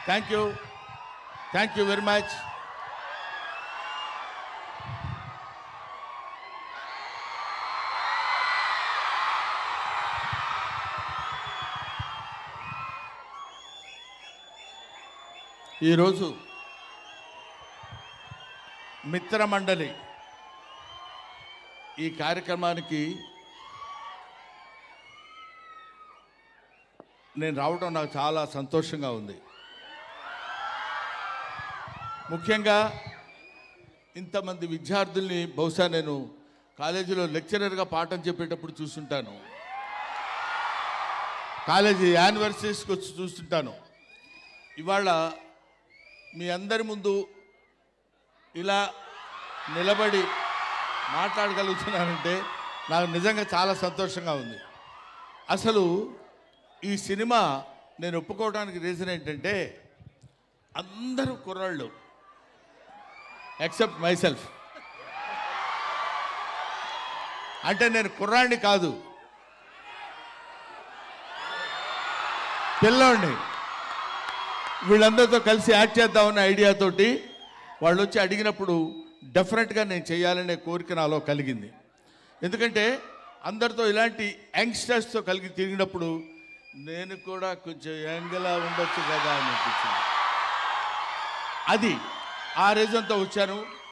Thank you very much. ఈరోజు మిత్రమండలి ఈ కార్యక్రమానికి నేను రావడం నాకు చాలా సంతోషంగా ఉంది. ముఖ్యంగా ఇంతమంది విద్యార్థుల్ని బహుశా నేను కాలేజీలో లెక్చరర్గా పాఠం చెప్పేటప్పుడు చూస్తుంటాను, కాలేజీ యానివర్సరీస్కి వచ్చి చూస్తుంటాను. ఇవాళ మీ అందరి ముందు ఇలా నిలబడి మాట్లాడగలుగుతున్నానంటే నాకు నిజంగా చాలా సంతోషంగా ఉంది. అసలు ఈ సినిమా నేను ఒప్పుకోవడానికి రీజన్ ఏంటంటే అందరూ కుర్రాళ్ళు ఎక్సెప్ట్ మైసెల్ఫ్. అంటే నేను కుర్రాడిని కాదు, పిల్లోడిని. వీళ్ళందరితో కలిసి యాక్ట్ చేద్దామన్న ఐడియాతోటి వాళ్ళు వచ్చి అడిగినప్పుడు డెఫినెట్గా నేను చేయాలనే కోరిక నాలో కలిగింది. ఎందుకంటే అందరితో ఇలాంటి యంగ్స్టర్స్తో కలిగి తిరిగినప్పుడు నేను కూడా కొంచెం యంగ్లా ఉండొచ్చు కదా అని అనిపించింది. అది ఆ రీజన్తో వచ్చాను.